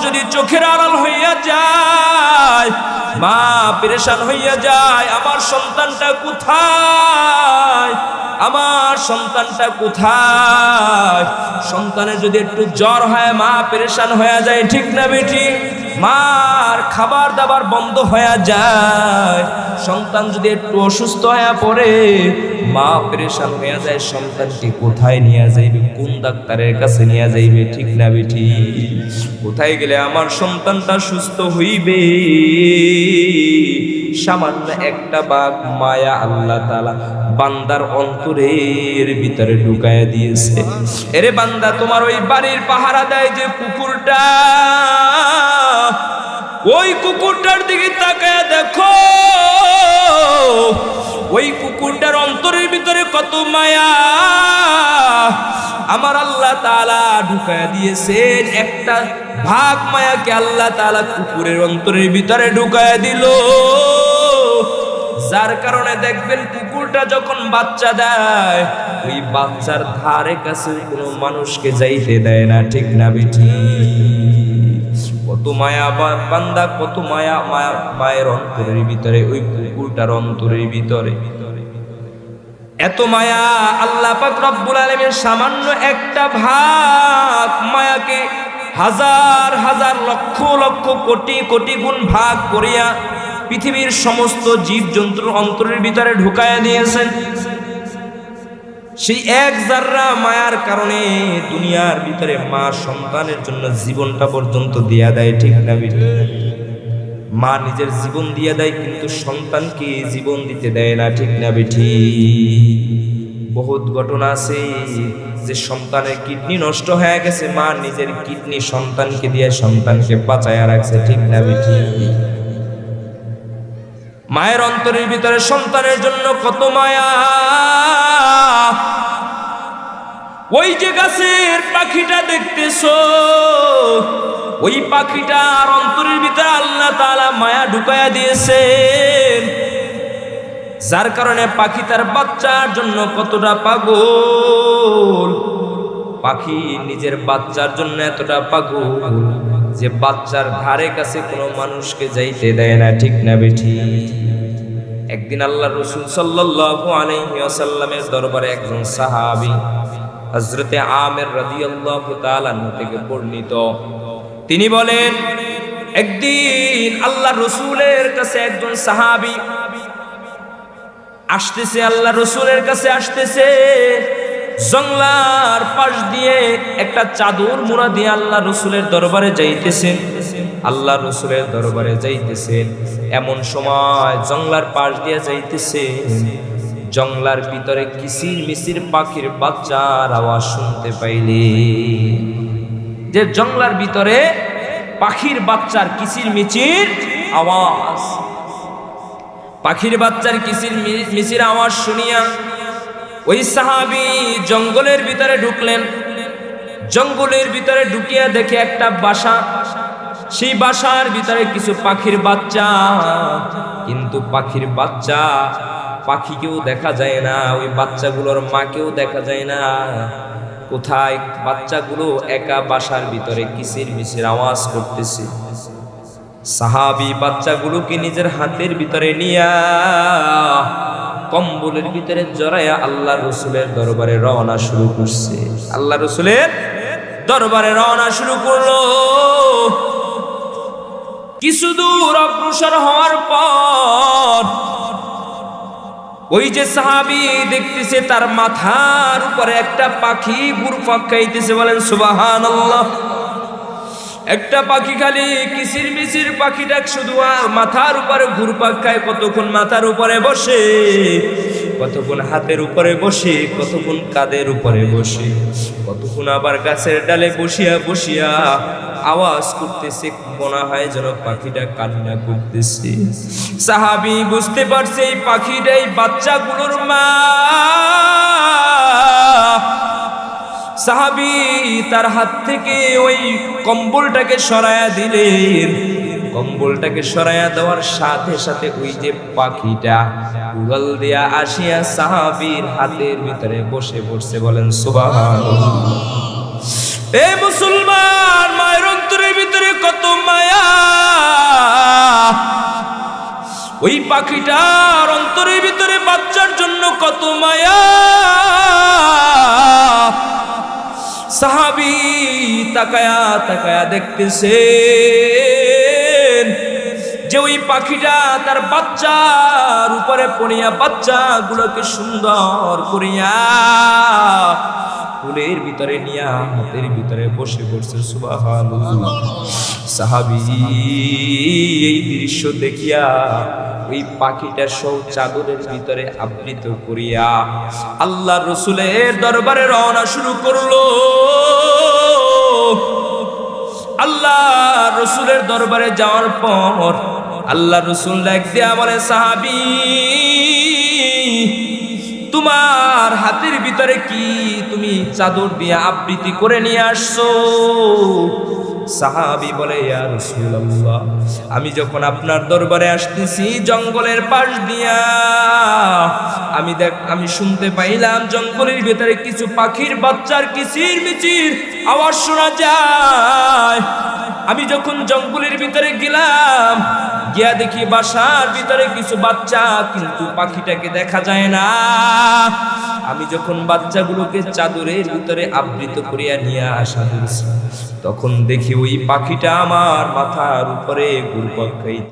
যদি চোখের আড়াল হইয়া যায়, মা পেরেশান হইয়া যায়, আমার সন্তানটা কোথায়, আমার সন্তানটা কোথায়। সন্তানের যদি একটু জ্বর হয় মা পেরেশান হয়ে যায়, ঠিক না বেটি? মার খাবার দাবার বন্ধ হয়ে যায়। সন্তান যদি একটু অসুস্থ হয়ে পড়ে মা পেরেশান হয়ে যায়, সন্তানকে কোথায় নিয়ে যাইবে, কোন ডাক্তারের কাছে নিয়ে যাইবে, ঠিক না বেটি? কোথায় গেলে আমার সন্তানটা সুস্থ হইবে? সামান্য একটা বাক মায়া আল্লাহ তাআলা বান্দার অন্তরের ভিতরে ঢুকায়া দিয়েছে। এরে বান্দা, তোমার ওই বাড়ির পাহারা দেয় যে কুকুরটা, ওই কুকুরটার দিকে তাকায়া দেখো, ওই কুকুরটার অন্তরের ভিতরে কত মায়া আমার আল্লাহ তাআলা ঢুকায়া দিয়েছেন। একটা ভাগ মায়াকে আল্লাহ তাআলা কুকুরের অন্তরের ভিতরে ঢুকায়া দিল, যার কারণে দেখবেন কুকুরটা যখন বাচ্চা দেয় ওই বাচ্চার ধারে কাছে কোনো মানুষকে যাইতে দেয় না, ঠিক না বেটি? কত মায়া বান্দা, কত মায়া মায়ের অন্তরের ভিতরে, ওই কুকুরটার অন্তরের ভিতরে এত মায়া। আল্লাহ পাক রব্বুল আলামিন সামান্য একটা ভাগ মায়াকে হাজার হাজার লক্ষ লক্ষ কোটি কোটি গুণ ভাগ করিয়া পৃথিবীর সমস্ত জীব জন্তুর অন্তরের ভিতরে ঢুকায়া দিয়েছেন। সেই এক জাররা মায়ার কারণে দুনিয়ার ভিতরে মা সন্তানের জন্য জীবনটা পর্যন্ত দিয়া দেয়, ঠিক না বেটি? মা নিজের জীবন দিয়ে দেয় কিন্তু সন্তানকে জীবন দিতে দেয় না, ঠিক না বেটি? বহুত ঘটনা আছে যে সন্তানের কিডনি নষ্ট হয়ে গেছে, মা নিজের কিডনি সন্তানকে দিয়ে সন্তানকে বাঁচায়া রাখছে, ঠিক না বেটি? মায়ের অন্তরের ভিতরে সন্তানের জন্য কত মায়া। ওই যে গাছের পাখিটা দেখতেছো, ওই পাখিটার অন্তরের ভিতরে আল্লাহ তাআলা মায়া ঢুকায়া দিয়েছেন, যার কারণে পাখি তার বাচ্চার জন্য কতটা পাগল। পাখি নিজের বাচ্চার জন্য এতটা পাগল যে বাচ্চার ধারে কাছে কোনো মানুষকে যাইতে দেয় না, ঠিক না বেটি? একদিন আল্লাহ রাসূল সাল্লাল্লাহু আলাইহি ওয়াসাল্লামের দরবারে একজন সাহাবী হযরতে আমির রাদিয়াল্লাহু তাআলা থেকে বর্ণিত, তিনি বলেন একদিন আল্লাহ রাসূলের কাছে একজন সাহাবী আসতেছে, আল্লাহ রাসূলের কাছে আসতেছে, জংলার পাশ দিয়ে একটা চাদর মুড়া দিয়ে আল্লাহ রাসূলের দরবারে যাইতেছেন। আল্লাহ রাসূলের দরবারে যাইতেছেন, এমন সময় জংলার পাশ দিয়ে যাইতেছেন, জংলার ভিতরে কিচির মিচির পাখির বাচ্চার আওয়াজ শুনতে পাইলে। যে জংলার ভিতরে পাখির বাচ্চার কিচির মিচির আওয়াজ, পাখির বাচ্চার কিচির মিচির আওয়াজ শুনিয়া ওই সাহাবী জঙ্গলের ভিতরে ঢুকলেন। জঙ্গলের ভিতরে ঢুকিয়া দেখে একটা বাসা, সেই বাসার ভিতরে কিছু পাখির বাচ্চা, কিন্তু পাখির বাচ্চা পাখিকেও দেখা যায় না, ওই বাচ্চাগুলোর মাকেও দেখা যায় না। কোথায়? বাচ্চাগুলো একা বাসার ভিতরে কিচির মিচির আওয়াজ করতেছে। সাহাবী বাচ্চাগুলোকে নিজের হাতের ভিতরে নিয়া কম্বলের ভিতরে জড়াইয়া আল্লাহ রাসূলের দরবারে রওনা শুরু করছে। আল্লাহ রাসূলের দরবারে রওনা শুরু করলো। কিছু দূর অগ্রসর হওয়ার পর ওই যে সাহাবী দেখতেছে তার মাথার উপরে একটা পাখি ঘুরপাক খাইতেছে, বলেন সুবহানাল্লাহ। একটা পাখি খালি কিচির মিচির পাখিটা শুধু মাথার উপরে ঘুরপাক খায়, কতক্ষণ মাথার উপরে বসে, কতক্ষণ হাতের উপরে বসে, কতক্ষণ কাঁধের উপরে বসে, কতক্ষণ আবার গাছের ডালে বসিয়া বসিয়া আওয়াজ করতেছে, মনে হয় যেন পাখিটা কান্না করতেছে। সাহাবী বুঝতে পারছে এই পাখিটাই বাচ্চাগুলোর মা। সাহাবী তার হাত থেকে ওই কম্বলটাকে সরায়া দিলেন। কম্বলটাকে সরায়া দেওয়ার সাথে সাথে ওই যে পাখিটা উড়াল দিয়া আসিয়া সাহাবীর হাতের ভিতরে বসে পড়ছে, বলেন সুবহানাল্লাহ। এ মুসলমান, মায়ের ভিতরে কত মায়া, ওই পাখিটার অন্তরের ভিতরে বাচ্চার জন্য কত মায়া। সাহাবী তাকায়া তাকায়া দেখতেছেন যে ওই পাখিটা তার বাচ্চার উপরে পড়িয়া বাচ্চাগুলোকে সুন্দর করিয়া ফুলের ভিতরে নিয়া হাতের ভিতরে বসে পড়ছে। সুবহানাল্লাহ। সাহাবী এই দৃশ্য দেখিয়া ওই পাখিটা সব চাদরের ভিতরে আবৃত করিয়া আল্লাহর রাসূলের দরবারে রওনা শুরু করলো। আল্লাহর রাসূলের দরবারে যাওয়ার পর আল্লাহর রাসূল ডাক দিয়া বলে, সাহাবী তোমার হাতের ভিতরে কি তুমি চাদর দিয়ে আবৃতি করে নিয়ে আসছো? সাহাবী বলে, ইয়া রাসূলুল্লাহ, আমি যখন আপনার দরবারে আসতেছি জঙ্গলের পাশ দিয়া আমি শুনতে পাইলাম জঙ্গলের ভিতরে কিছু পাখির বাচ্চার কিচির মিচির আওয়াজ শোনা যায়। আমি যখন জঙ্গলের ভিতরে গেলাম, গিয়া দেখি বাসার ভিতরে কিছু বাচ্চা, কিন্তু পাখিটাকে দেখা যায় না। আমি যখন বাচ্চাগুলোকে চাদরের ভিতরে আবৃত করিয়া নিয়ে আসা হয়েছে, তখন দেখি ওই পাখিটা আমার মাথার উপরে ঘুরপাক খাইছে।